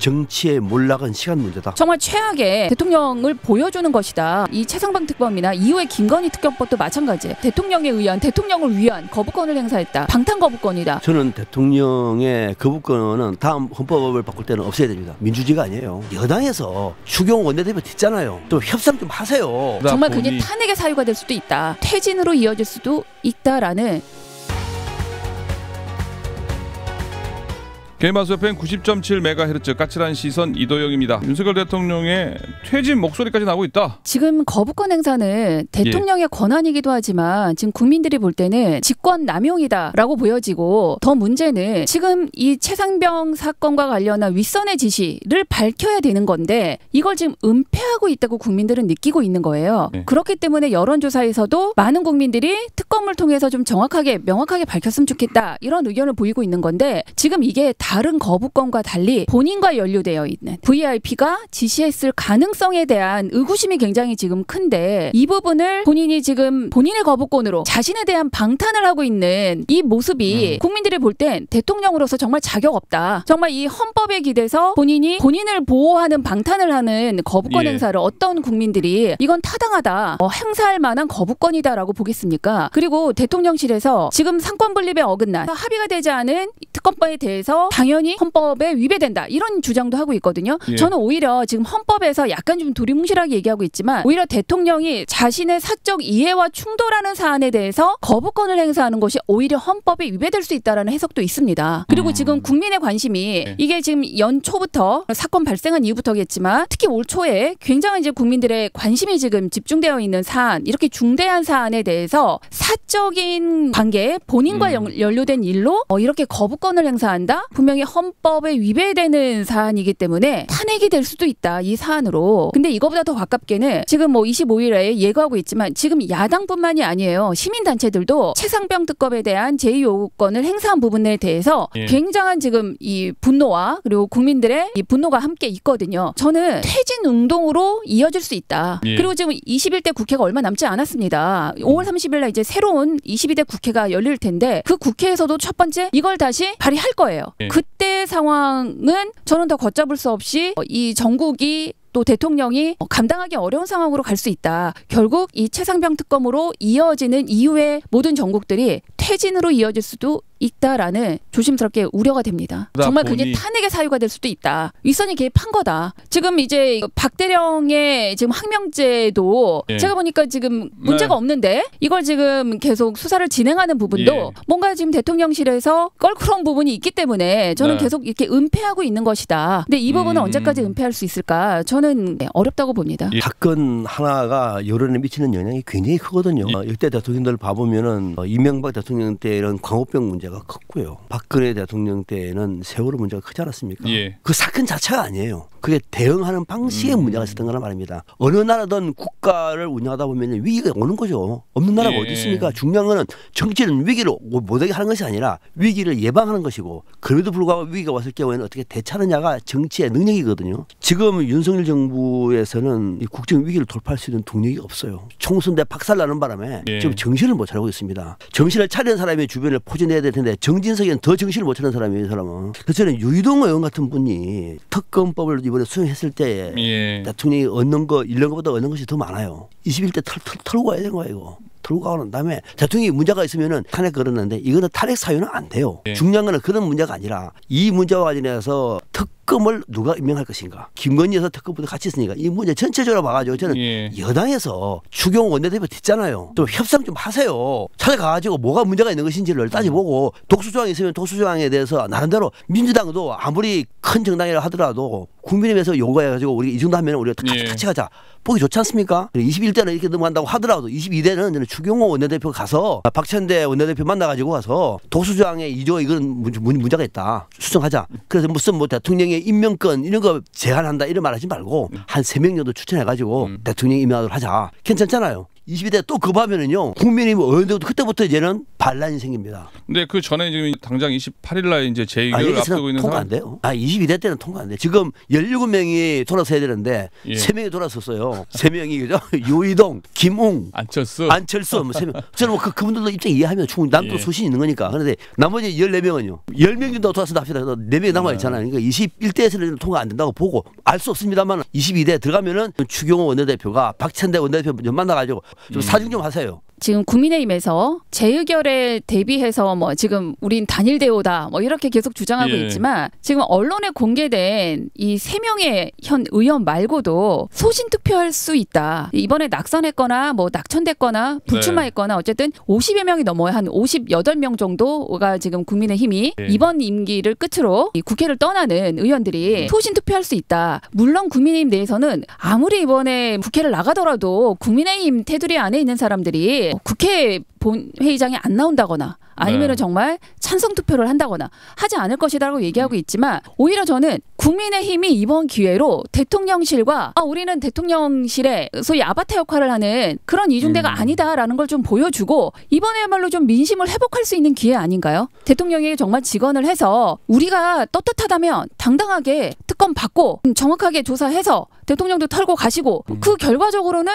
정치의 몰락은 시간 문제다. 정말 최악의 대통령을 보여주는 것이다. 이 최상병 특검이나 이후의 김건희 특검법도 마찬가지예요. 대통령에 의한, 대통령을 위한 거부권을 행사했다. 방탄 거부권이다. 저는 대통령의 거부권은 다음 헌법을 바꿀 때는 없애야 됩니다. 민주주의가 아니에요. 여당에서 추경 원내대표 됐잖아요. 좀 협상 좀 하세요. 정말 그게 탄핵의 사유가 될 수도 있다. 퇴진으로 이어질 수도 있다라는. 개인방송 FM 90.7MHz 까칠한 시선 이도영입니다. 윤석열 대통령의 퇴진 목소리까지 나오고 있다. 지금 거부권 행사는 대통령의 권한이기도 하지만 지금 국민들이 볼 때는 직권 남용이다라고 보여지고, 더 문제는 지금 이 최상병 사건과 관련한 윗선의 지시를 밝혀야 되는 건데 이걸 지금 은폐하고 있다고 국민들은 느끼고 있는 거예요. 그렇기 때문에 여론조사에서도 많은 국민들이 특검을 통해서 좀 정확하게 명확하게 밝혔으면 좋겠다 이런 의견을 보이고 있는 건데, 지금 이게 다른 거부권과 달리 본인과 연루되어 있는 VIP가 지시했을 가능성에 대한 의구심이 굉장히 지금 큰데, 이 부분을 본인이 지금 본인의 거부권으로 자신에 대한 방탄을 하고 있는 이 모습이 국민들이 볼 땐 대통령으로서 정말 자격 없다. 정말 이 헌법에 기대서 본인이 본인을 보호하는 방탄을 하는 거부권 행사를 어떤 국민들이 이건 타당하다, 행사할 만한 거부권이다라고 보겠습니까? 그리고 대통령실에서 지금 상권 분립에 어긋난 합의가 되지 않은 특검법에 대해서 당연히 헌법에 위배된다 이런 주장도 하고 있거든요. 저는 오히려 지금 헌법에서 약간 좀 두리뭉실하게 얘기하고 있지만 오히려 대통령이 자신의 사적 이해와 충돌하는 사안에 대해서 거부권을 행사하는 것이 오히려 헌법에 위배될 수 있다는 해석도 있습니다. 그리고 지금 국민의 관심이 이게 지금 연초부터 사건 발생한 이후부터겠지만 특히 올 초에 굉장히 이제 국민들의 관심이 지금 집중되어 있는 사안, 이렇게 중대한 사안에 대해서 사적인 관계, 본인과 연루된 일로 이렇게 거부권을 행사한다? 분명히 헌법에 위배되는 사안이기 때문에 탄핵이 될 수도 있다, 이 사안으로. 근데 이거보다 더 가깝게는 지금 뭐 25일에 예고하고 있지만 지금 야당뿐만이 아니에요. 시민단체들도 최상병 특검에 대한 제2요구권을 행사한 부분에 대해서 굉장한 지금 이 분노와 그리고 국민들의 이 분노가 함께 있거든요. 저는 퇴진 운동으로 이어질 수 있다. 그리고 지금 21대 국회가 얼마 남지 않았습니다. 5월 30일 날 이제 새로운 22대 국회가 열릴 텐데 그 국회에서도 첫 번째 이걸 다시 발의할 거예요. 그때 상황은 저는 더 걷잡을 수 없이 이 정국이 또 대통령이 감당하기 어려운 상황으로 갈 수 있다. 결국 이 최상병 특검으로 이어지는 이후의 모든 정국들이 퇴진으로 이어질 수도 있다라는 조심스럽게 우려가 됩니다. 정말 그게 탄핵의 사유가 될 수도 있다. 윗선이 개입한 거다. 지금 이제 박대령의 지금 항명죄도 제가 보니까 지금 문제가 없는데 이걸 지금 계속 수사를 진행하는 부분도 뭔가 지금 대통령실에서 껄끄러운 부분이 있기 때문에 저는 계속 이렇게 은폐하고 있는 것이다. 근데 이 부분은 언제까지 은폐할 수 있을까? 저는 어렵다고 봅니다. 사건 하나가 여론에 미치는 영향이 굉장히 크거든요. 역대 대통령들 봐보면은 이명박 대통령 때는 광우병 문제가 컸고요. 박근혜 대통령 때는 세월호 문제가 크지 않았습니까? 그 사건 자체가 아니에요. 그게 대응하는 방식에 문제가 있었던 거란 말입니다. 어느 나라든 국가를 운영하다 보면 위기가 오는 거죠. 없는 나라가 어디 있습니까? 중요한 거는 정치는 위기를 못하게 하는 것이 아니라 위기를 예방하는 것이고, 그래도 불구하고 위기가 왔을 경우에는 어떻게 대처하느냐가 정치의 능력이거든요. 지금 윤석열 정부에서는 이 국정 위기를 돌파할 수 있는 동력이 없어요. 총선 때 박살나는 바람에 지금 정신을 못 차리고 있습니다. 정신을 차리는 사람의 주변을 포진해야 될 텐데 정진석이는 더 정신을 못 차리는 사람이에요. 이 사람은. 그래서 저는 유이동 의원 같은 분이 특검법을 이번에 수행했을 때 대통령이 얻는 거 잃는 것보다 얻는 것이 더 많아요. 21대 털고 가야 되는 거예요. 이거. 털고 가고 난 다음에 대통령이 문제가 있으면은 탄핵 걸었는데 이거는 탄핵 사유는 안 돼요. 중요한 거는 그런 문제가 아니라 이 문제와 관련해서 특검을 누가 임명할 것인가. 김건희 여사 특검부터 같이 있으니까 이 문제 전체적으로 봐가지고 저는 여당에서 추경 원내대표 됐잖아요. 좀 협상 좀 하세요. 찾아가가지고 뭐가 문제가 있는 것인지를 따져보고, 독수조항이 있으면 독수조항에 대해서 나름대로 민주당도 아무리 큰 정당이라 하더라도 국민의힘에서 요구해가지고 우리 이 정도 하면 우리가 같이 가자. 보기 좋지 않습니까? 21대는 이렇게 넘어간다고 하더라도 22대는 추경호 원내대표 가서 박찬대 원내대표 만나가지고 가서 독수조항에 이조 이건 문제가 있다. 수정하자. 그래서 무슨 뭐 대통령의 임명권 이런 거 제한한다 이런 말 하지 말고 한 3명 정도 추천해가지고 대통령 임명하도록 하자. 괜찮잖아요. 22대 또 거부하면은요 국민의힘 의원들도 그때부터 이제는 반란이 생깁니다. 근데 그 전에 지금 당장 28일 날 이제 재의결을 앞두고 있는 통과 안 돼요. 22대 때는 통과 안 돼. 지금 17명이 돌아서야 되는데 예. 3명이 돌아섰어요. 3명이 그죠? 유이동, 김웅, 안철수 뭐 3명. 저는 뭐 그분들도 입장 이해하면 충분히 남도 예. 소신이 있는 거니까. 그런데 나머지 14명은요. 10명 정도 돌아서 합시다. 4명이 남아 있잖아요. 그러니까 21대에서는 통과 안 된다고 보고 알 수 없습니다만 22대 들어가면은 추경호 원내대표가 박찬대 원내대표 좀 만나가지고 좀 사중 좀 하세요. 지금 국민의힘에서 재의결에 대비해서 뭐 지금 우린 단일 대오다 뭐 이렇게 계속 주장하고 예. 있지만 지금 언론에 공개된 이 3명의 현 의원 말고도 소신 투표할 수 있다. 이번에 낙선했거나 뭐 낙천됐거나 불출마했거나 어쨌든 50여 명이 넘어야 한 58명 정도가 지금 국민의힘이 예. 이번 임기를 끝으로 이 국회를 떠나는 의원들이 소신 투표할 수 있다. 물론 국민의힘 내에서는 아무리 이번에 국회를 나가더라도 국민의힘 테두리 안에 있는 사람들이 국회 본회의장에 안 나온다거나 아니면은 정말 찬성 투표를 한다거나 하지 않을 것이라고 얘기하고 있지만 오히려 저는 국민의힘이 이번 기회로 대통령실과 우리는 대통령실에 소위 아바타 역할을 하는 그런 이중대가 아니다라는 걸 좀 보여주고 이번에야말로 좀 민심을 회복할 수 있는 기회 아닌가요? 대통령이 정말 직언을 해서 우리가 떳떳하다면 당당하게 특검 받고 정확하게 조사해서 대통령도 털고 가시고 그 결과적으로는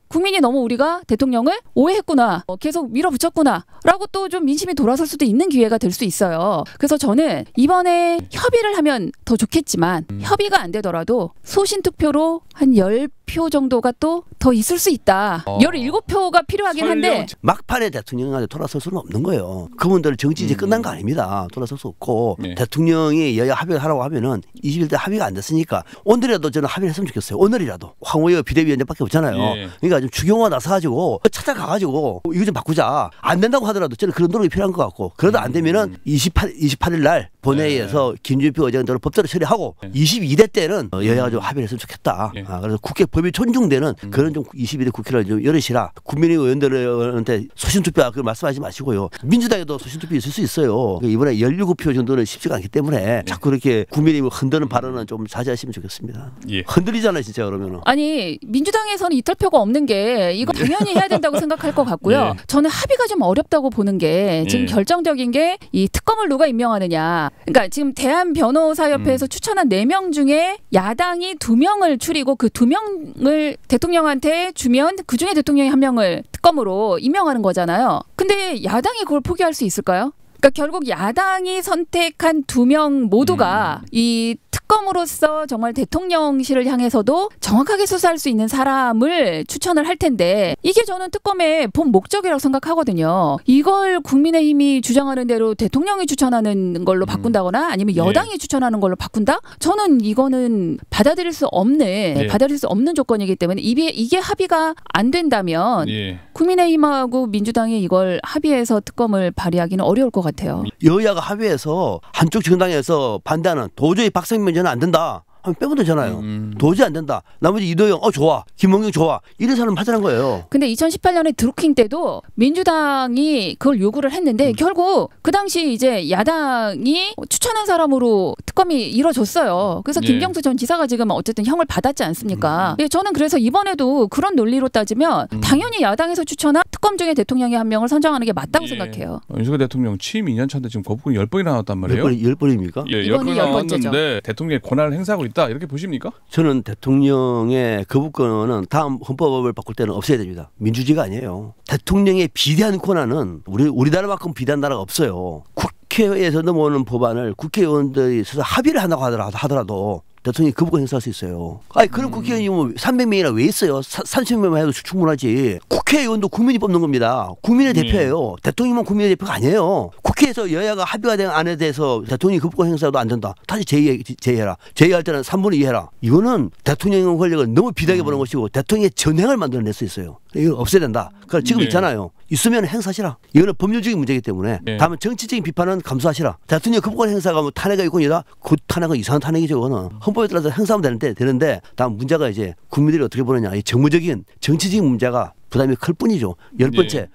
국민이 너무 우리가 대통령을 오해했구나, 계속 밀어붙였구나 라고 또 좀 민심이 돌아설 수도 있는 기회가 될 수 있어요. 그래서 저는 이번에 협의를 하면 더 좋겠지만 협의가 안 되더라도 소신투표로 한 10표 정도가 또 더 있을 수 있다. 17표가 필요하긴 한데 막판에 대통령한테 돌아설 수는 없는 거예요. 그분들 정치 이제 끝난 거 아닙니다. 돌아설 수 없고 대통령이 여야 합의를 하라고 하면은 21대 합의가 안 됐으니까 오늘이라도 저는 합의를 했으면 좋겠어요. 오늘이라도. 황우여 비대위원장밖에 없잖아요. 그러니까 좀 추경호가 나서가지고 찾아가가지고 이거 좀 바꾸자. 안 된다고 하더라도 저는 그런 노력이 필요한 것 같고 그러다 안 되면은 28일 날 본회의에서 김준표 의장대로 법대로 처리하고 22대 때는 여야가 좀 합의를 했으면 좋겠다. 그래서 국회 법이 존중되는 그런 좀 22대 국회를 좀 열으시라. 국민의 의원들한테 소신투표 그걸 말씀하지 마시고요. 민주당에도 소신투표 있을 수 있어요. 이번에 17표 정도는 쉽지가 않기 때문에 자꾸 이렇게 국민의힘을 흔드는 발언은 좀 자제하시면 좋겠습니다. 흔들리잖아요 진짜 그러면은. 아니 민주당에서는 이탈표가 없는 게 이거 당연히 해야 된다고 생각할 것 같고요. 저는 합의가 좀 어렵다고 보는 게 지금 결정적인 게 이 특검을 누가 임명하느냐. 그러니까 지금 대한변호사협회에서 추천한 4명 중에 야당이 2명을 추리고 그 2명을 대통령한테 주면 그중에 대통령이 1명을 특검으로 임명하는 거잖아요. 근데 야당이 그걸 포기할 수 있을까요? 그러니까 결국 야당이 선택한 2명 모두가 이 특검으로서 정말 대통령실을 향해서도 정확하게 수사할 수 있는 사람을 추천을 할 텐데 이게 저는 특검의 본 목적이라고 생각하거든요. 이걸 국민의힘이 주장하는 대로 대통령이 추천하는 걸로 바꾼다거나 아니면 여당이 추천하는 걸로 바꾼다? 저는 이거는 받아들일 수 없는 조건이기 때문에 이게 합의가 안 된다면 국민의힘하고 민주당이 이걸 합의해서 특검을 발의하기는 어려울 것 같아요. 여야가 합의해서 한쪽 정당에서 반대하는 도저히 박성민 전 안 된다. 하면 빼면 되잖아요. 도저히 안 된다. 나머지 이도영 좋아. 김홍영 좋아. 이런 사람 하자는 거예요. 근데 2018년에 드루킹 때도 민주당이 그걸 요구를 했는데 결국 그 당시 이제 야당이 추천한 사람으로 특검이 이뤄졌어요. 그래서 김경수 전 지사가 지금 어쨌든 형을 받았지 않습니까? 저는 그래서 이번에도 그런 논리로 따지면 당연히 야당에서 추천한 특검 중에 대통령이 1명을 선정하는 게 맞다고 생각해요. 윤석열 대통령 취임 2년 차인데 지금 거부권이 10번이나 나왔단 말이에요. 10번입니까? 이번이 10번이 나왔는데 대통령의 권한을 행사하고 있다. 이렇게 보십니까? 저는 대통령의 거부권은 다음 헌법을 바꿀 때는 없애야 됩니다. 민주주의가 아니에요. 대통령의 비대한 권한은 우리나라만큼 비대한 나라가 없어요. 국회에서 넘어오는 법안을 국회의원들이 스스로 합의를 한다고 하더라도 대통령이 거부권 행사할 수 있어요. 그런 국회의원이 300명이나 왜 있어요? 30명만 해도 충분하지. 국회의원도 국민이 뽑는 겁니다. 국민의 대표예요. 대통령만 국민의 대표가 아니에요. 국회에서 여야가 합의가 된 안에 대해서 대통령이 거부권 행사도 안 된다. 다시 제의해라. 제의할 때는 3분의 2 해라. 이거는 대통령의 권력을 너무 비대하게 보는 것이고 대통령의 전횡을 만들어낼 수 있어요. 이거 없애야 된다. 그러니까 지금 있잖아요. 있으면 행사하시라. 이거는 법률적인 문제이기 때문에 다만 정치적인 비판은 감수하시라. 대통령 거부권 행사가 뭐 탄핵의 이권이다. 그 탄핵은 이상한 탄핵이죠. 그거는 헌법에 따라서 행사하면 되는데 다만 문제가 이제 국민들이 어떻게 보느냐. 이 정무적인 정치적인 문제가 부담이 클 뿐이죠. 10번째.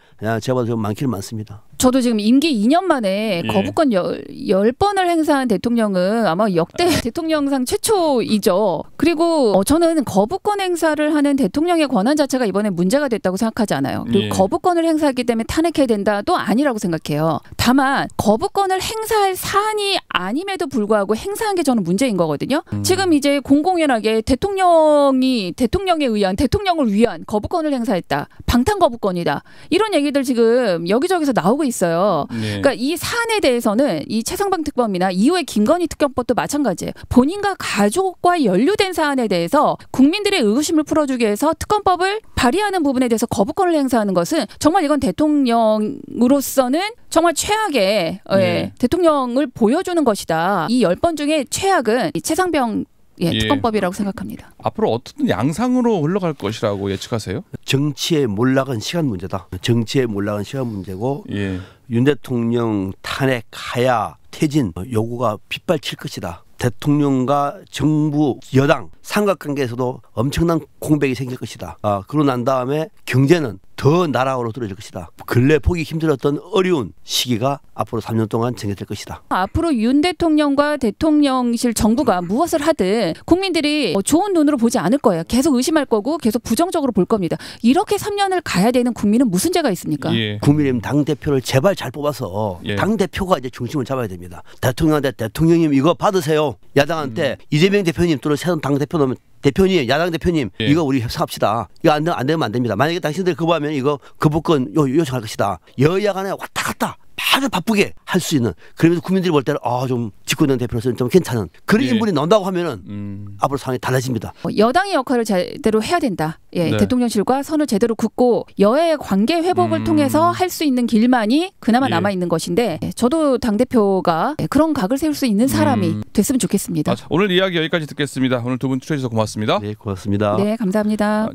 제가 봐도 좀 많기는 많습니다. 저도 지금 임기 2년 만에 거부권 10번을 행사한 대통령은 아마 역대 대통령상 최초이죠. 그리고 저는 거부권 행사를 하는 대통령의 권한 자체가 이번에 문제가 됐다고 생각하지 않아요. 그리고 거부권을 행사했기 때문에 탄핵해야 된다도 아니라고 생각해요. 다만 거부권을 행사할 사안이 아님에도 불구하고 행사한 게 저는 문제인 거거든요. 지금 이제 공공연하게 대통령에 의한 대통령을 위한 거부권을 행사했다. 방탄 거부권이다. 이런 얘기들 지금 여기저기서 나오고 있어요. 그러니까 이 사안에 대해서는 이 최상병 특검이나 이후에 김건희 특검법도 마찬가지예요. 본인과 가족과 연루된 사안에 대해서 국민들의 의구심을 풀어주기 위해서 특검법을 발의하는 부분에 대해서 거부권을 행사하는 것은 정말 이건 대통령으로서는 정말 최악의 대통령을 보여주는 것이다. 이 10번 중에 최악은 이 최상병 특검법이라고 생각합니다. 앞으로 어떤 양상으로 흘러갈 것이라고 예측하세요? 정치의 몰락은 시간 문제다. 정치의 몰락은 시간 문제고 윤 대통령 탄핵, 하야, 퇴진 요구가 빗발칠 것이다. 대통령과 정부, 여당 삼각관계에서도 엄청난 공백이 생길 것이다. 그러고 난 다음에 경제는 더 나락으로 떨어질 것이다. 근래 보기 힘들었던 어려운 시기가 앞으로 3년 동안 정해질 것이다. 앞으로 윤 대통령과 대통령실 정부가 무엇을 하든 국민들이 좋은 눈으로 보지 않을 거예요. 계속 의심할 거고 계속 부정적으로 볼 겁니다. 이렇게 3년을 가야 되는 국민은 무슨 죄가 있습니까? 국민의힘 당대표를 제발 잘 뽑아서 당대표가 이제 중심을 잡아야 됩니다. 대통령한테 대통령님 이거 받으세요. 야당한테 이재명 대표님 또는 새로운 당대표 놓으면 대표님, 야당 대표님, 이거 우리 협상합시다. 이거 안 되면 안 됩니다. 만약에 당신들이 거부하면 이거 거부권 요청할 것이다. 여야 간에 왔다 갔다 아주 바쁘게 할 수 있는, 그러면서 국민들이 볼 때는 좀 짚고 있는 대표로서는 좀 괜찮은 그런 인물이 나온다고 하면은 앞으로 상황이 달라집니다. 여당의 역할을 제대로 해야 된다. 대통령실과 선을 제대로 긋고 여야의 관계 회복을 통해서 할 수 있는 길만이 그나마 남아 있는 것인데, 저도 당대표가 그런 각을 세울 수 있는 사람이 됐으면 좋겠습니다. 오늘 이야기 여기까지 듣겠습니다. 오늘 두 분 출연해 주셔서 고맙습니다. 네, 고맙습니다. 네, 감사합니다.